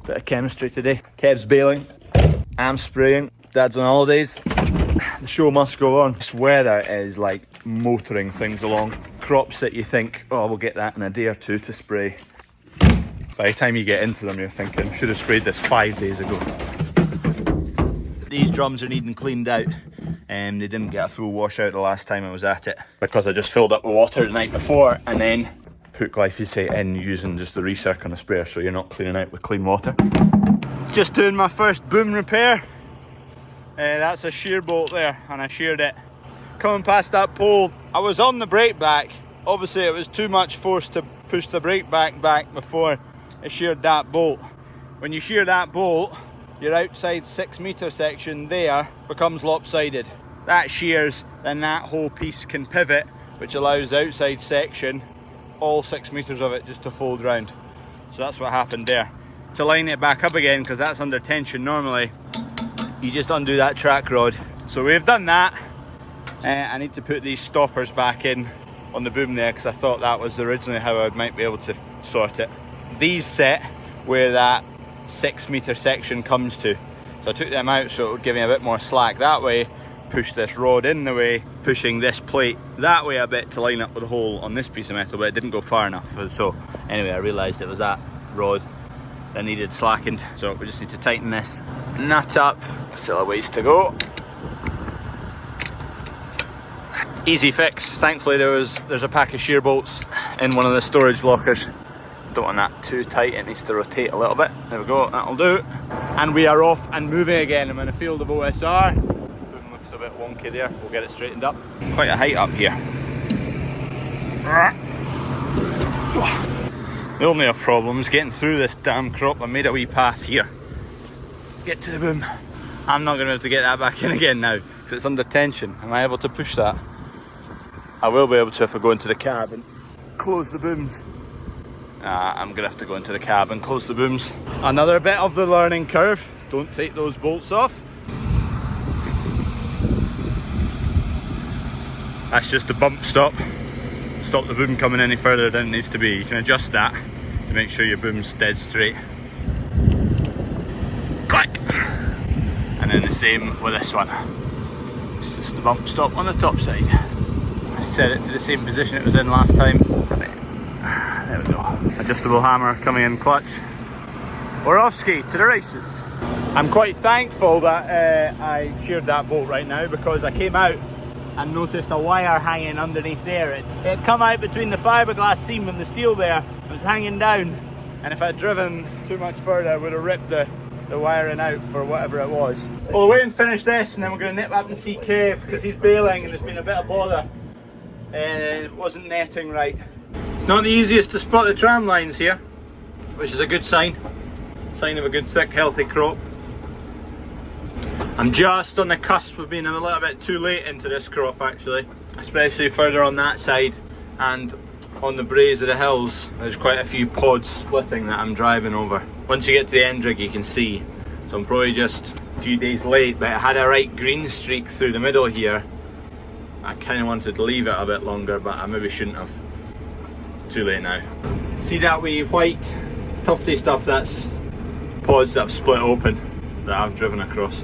Bit of chemistry today. Kev's baling, I'm spraying, Dad's on holidays. The show must go on. This weather is like motoring things along. Crops that you think, oh, we'll get that in a day or two to spray. By the time you get into them, you're thinking, should have sprayed this 5 days ago. These drums are needing cleaned out. They didn't get a full wash out the last time I was at it because I just filled up with water the night before and then put glyphosate in using just the recirc on a sprayer, so you're not cleaning out with clean water. Just doing my first boom repair. That's a shear bolt there, and I sheared it. Coming past that pole, I was on the brake back. Obviously it was too much force to push the brake back before I sheared that bolt. When you shear that bolt, your outside 6 metre section there becomes lopsided. That shears, then that whole piece can pivot, which allows the outside section, all 6 metres of it, just to fold round. So that's what happened there. To line it back up again, because that's under tension normally, you just undo that track rod. So we've done that. I need to put these stoppers back in on the boom there, because I thought that was originally how I might be able to sort it. These set where that 6 metre section comes to. So I took them out so it would give me a bit more slack that way, push this rod in the way, pushing this plate that way a bit to line up with the hole on this piece of metal, but it didn't go far enough. So anyway, I realised it was that rod that needed slackened, so we just need to tighten this nut up. Still a ways to go. Easy fix. Thankfully there's a pack of shear bolts in one of the storage lockers. Don't want that too tight, it needs to rotate a little bit. There we go, that'll do. And we are off and moving again. I'm in a field of OSR. Boom looks a bit wonky there, we'll get it straightened up. Quite a height up here. The only problem is getting through this damn crop. I made a wee path here. Get to the boom. I'm not going to be able to get that back in again now because it's under tension. Am I able to push that? I will be able to if I go into the cab and close the booms. I'm going to have to go into the cab and close the booms. Another bit of the learning curve. Don't take those bolts off. That's just a bump stop. Stop the boom coming any further than it needs to be. You can adjust that to make sure your boom's dead straight. Clack! And then the same with this one. It's just the bump stop on the top side. I set it to the same position it was in last time. There we go. Adjustable hammer coming in clutch. We're off ski to the races. I'm quite thankful that I sheared that bolt right now, because I came out and noticed a wire hanging underneath there. It had come out between the fiberglass seam and the steel there. It was hanging down, and if I'd driven too much further I would have ripped the wiring out for whatever it was. We'll wait and finish this, and then we're going to nip up and see Kev because he's bailing and there's been a bit of bother and it wasn't netting right. It's not the easiest to spot the tram lines here, which is a good sign of a good thick healthy crop. I'm just on the cusp of being a little bit too late into this crop actually, especially further on that side and on the braes of the hills. There's quite a few pods splitting that I'm driving over. Once you get to the end rig you can see, so I'm probably just a few days late, but it had a right green streak through the middle here. I kind of wanted to leave it a bit longer, but I maybe shouldn't have. Too late now. See that wee white tufty stuff? That's pods that have split open that I've driven across.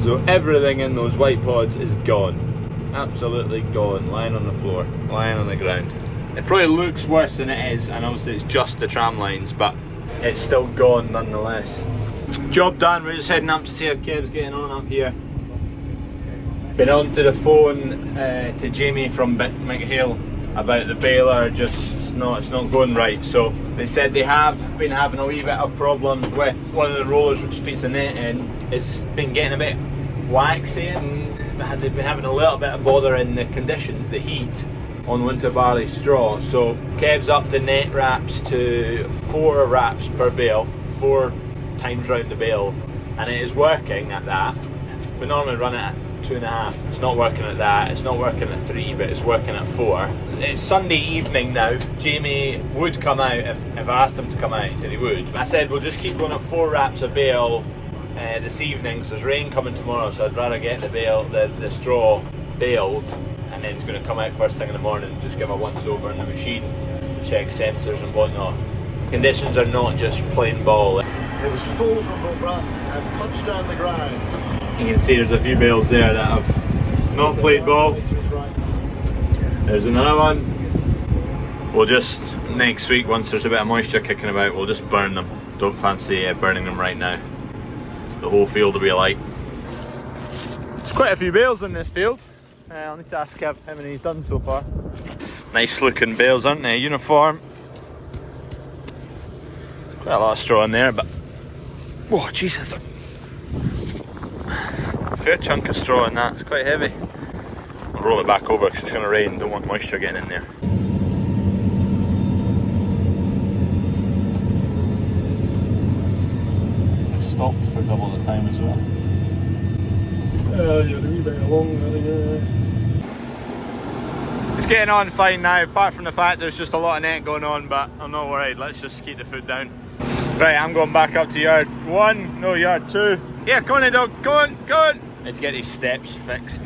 So everything in those white pods is gone. Absolutely gone. Lying on the floor, lying on the ground. It probably looks worse than it is, and obviously it's just the tram lines, but it's still gone nonetheless. Job done. We're just heading up to see how Kev's getting on up here. Been onto the phone to Jamie from McHale about the baler. It's not going right. So they said they have been having a wee bit of problems with one of the rollers which feeds the net in. It's been getting a bit waxy, and they've been having a little bit of bother in the conditions, the heat on winter barley straw. So Kev's up the net wraps to 4 wraps per bale, 4 times round the bale, and it is working at that. We normally run it at 2.5. It's not working at that, it's not working at 3, but it's working at 4. It's Sunday evening now. Jamie would come out if I asked him to come out. He said he would. I said we'll just keep going at 4 wraps a bale this evening, because there's rain coming tomorrow, so I'd rather get the straw baled, and then he's going to come out first thing in the morning and just give a once over in the machine. check sensors and whatnot. Conditions are not just plain ball. It was full from the rut and punched down the ground. You can see there's a few bales there that have not played ball. There's another one. We'll just, next week, once there's a bit of moisture kicking about, we'll just burn them. Don't fancy burning them right now. The whole field will be alight. There's quite a few bales in this field. I'll need to ask Kev how many he's done so far. Nice looking bales, aren't they? Uniform. Quite a lot of straw in there, but... Whoa, Jesus. Fair chunk of straw in that, it's quite heavy. I'll roll it back over because it's going to rain, don't want moisture getting in there. Stopped for double the time as well. You're a wee bit along, It's getting on fine now, apart from the fact there's just a lot of net going on, but I'm not worried, let's just keep the foot down. Right, I'm going back up to yard 1, no, yard 2. Yeah, come on dog, come on, come on! Let's get these steps fixed.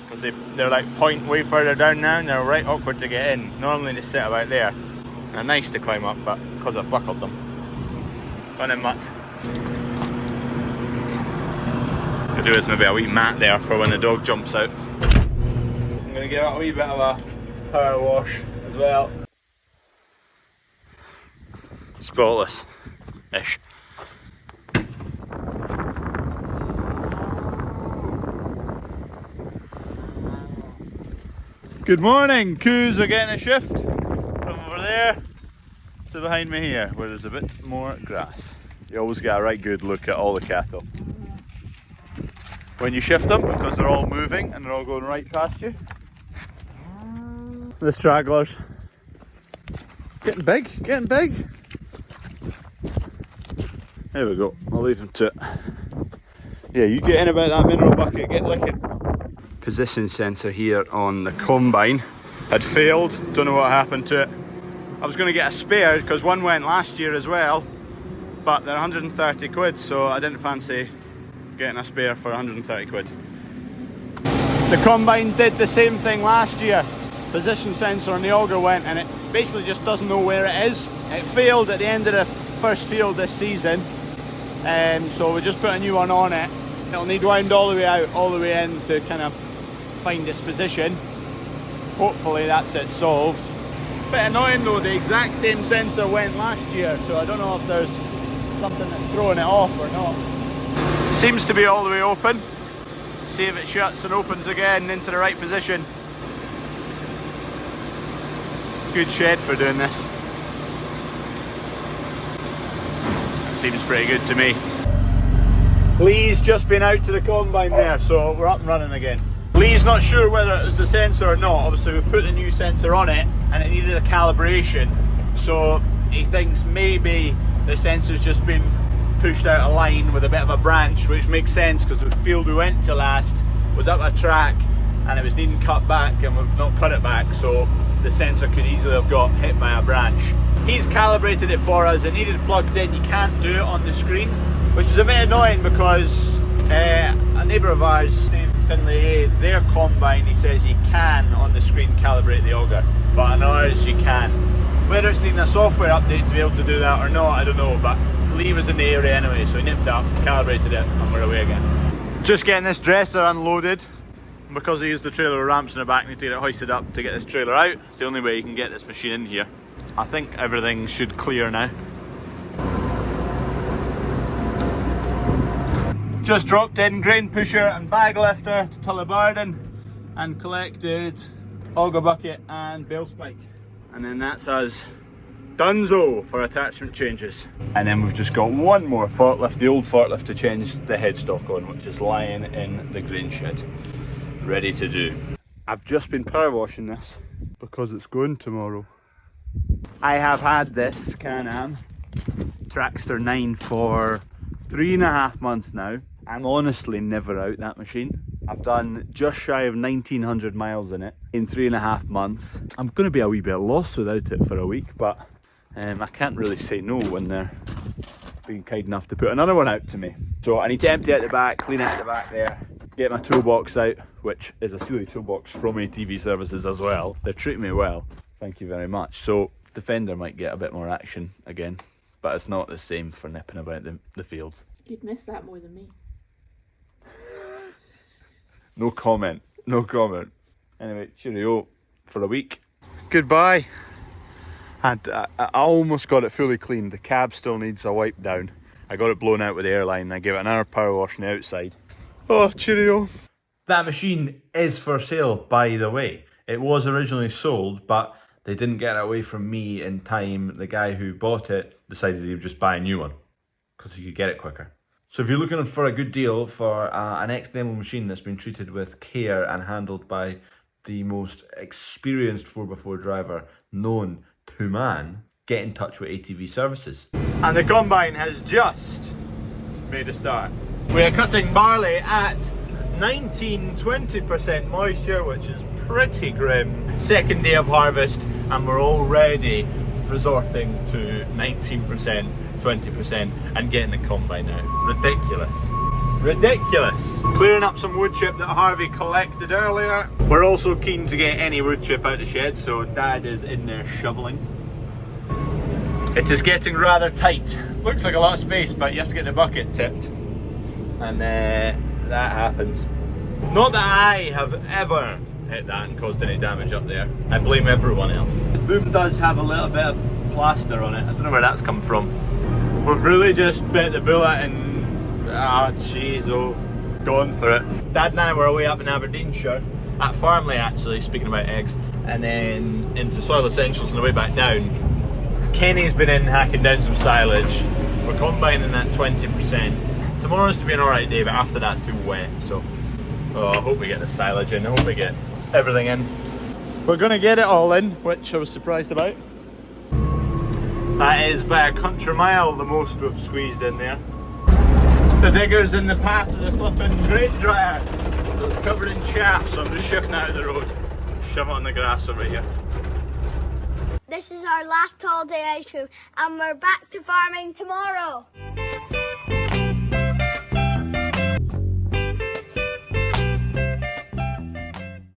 Because they're like point way further down now and they're right awkward to get in. Normally they sit about there. They're nice to climb up, but because I've buckled them. Go on in, Mutt. Could do is maybe a wee mat there for when the dog jumps out. I'm going to give it a wee bit of a power wash as well. Spotless-ish. Good morning, coos are getting a shift from over there to behind me here where there's a bit more grass. You always get a right good look at all the cattle when you shift them because they're all moving and they're all going right past you. The stragglers. Getting big, getting big. There we go, I'll leave them to it. Yeah, you get in about that mineral bucket, get licking. Position sensor here on the combine had failed, don't know what happened to it. I was going to get a spare because one went last year as well, but they're 130 quid, so I didn't fancy getting a spare for 130 quid. The combine did the same thing last year. Position sensor on the auger went and it basically just doesn't know where it is. It failed at the end of the first field this season, so we just put a new one on it. It'll need wound all the way out, all the way in to kind of find its position. Hopefully that's it solved. Bit annoying though, the exact same sensor went last year, so I don't know if there's something that's throwing it off or not. Seems to be all the way open. See if it shuts and opens again into the right position. Good shed for doing this. Seems pretty good to me. Lee's just been out to the combine there, so we're up and running again. Lee's not sure whether it was the sensor or not. Obviously we've put a new sensor on it and it needed a calibration, so he thinks maybe the sensor's just been pushed out of line with a bit of a branch, which makes sense because the field we went to last was up a track and it was needing cut back and we've not cut it back, so the sensor could easily have got hit by a branch. He's calibrated it for us, it needed plugged in, you can't do it on the screen, which is a bit annoying because a neighbour of ours named Finley, their combine, he says you can on the screen calibrate the auger, but on ours you can. Whether it's needing a software update to be able to do that or not, I don't know, but Lee was in the area anyway, so he nipped up, calibrated it, and we're away again. Just getting this dresser unloaded. Because I use the trailer with ramps in the back, I need to get it hoisted up to get this trailer out. It's the only way you can get this machine in here. I think everything should clear now. Just dropped in grain pusher and bag lifter to Tullabarden and collected auger bucket and bale spike. And then that's us donezo for attachment changes. And then we've just got one more forklift, the old forklift, to change the headstock on, which is lying in the grain shed, ready to do. I've just been power washing this because it's going tomorrow. I have had this Can-Am Traxxter 9 for 3.5 months now. I'm honestly never out that machine. I've done just shy of 1900 miles in it in 3.5 months. I'm going to be a wee bit lost without it for a week, but I can't really say no when they're being kind enough to put another one out to me. So I need to empty out the back, clean out the back there, get my toolbox out, which is a silly toolbox from ATV Services as well. They're treating me well. Thank you very much. So Defender might get a bit more action again, but it's not the same for nipping about the fields. You'd miss that more than me. No comment. No comment. Anyway, cheerio for a week. Goodbye. And I almost got it fully cleaned. The cab still needs a wipe down. I got it blown out with the airline. I gave it an hour power wash on the outside. Oh, cheerio. That machine is for sale, by the way. It was originally sold, but they didn't get it away from me in time. The guy who bought it decided he would just buy a new one because he could get it quicker. So if you're looking for a good deal for an ex-demo machine that's been treated with care and handled by the most experienced 4x4 driver known to man, get in touch with ATV Services. And the combine has just made a start. We are cutting barley at 19-20% moisture, which is pretty grim. Second day of harvest and we're already resorting to 19%, 20% and getting the combine out. Ridiculous. Ridiculous. Clearing up some wood chip that Harvey collected earlier. We're also keen to get any wood chip out of the shed, so Dad is in there shoveling. It is getting rather tight. Looks like a lot of space, but you have to get the bucket tipped. And that happens. Not that I have ever hit that and caused any damage up there. I blame everyone else. The boom does have a little bit of plaster on it. I don't know where that's come from. We've really just bit the bullet and jeez, going for it. Dad and I were away up in Aberdeenshire at Farmley, actually, speaking about eggs, and then into Soil Essentials on the way back down. Kenny's been in hacking down some silage. We're combining at 20%. Tomorrow's to be an alright day, but after that's too wet, so I hope we get the silage in. I hope we get everything in. We're gonna get it all in, which I was surprised about. That is by a country mile the most we've squeezed in there. The digger's in the path of the flipping grain dryer. It was covered in chaff, so I'm just shifting out of the road. Shove it on the grass over here. This is our last holiday ice cream and we're back to farming tomorrow.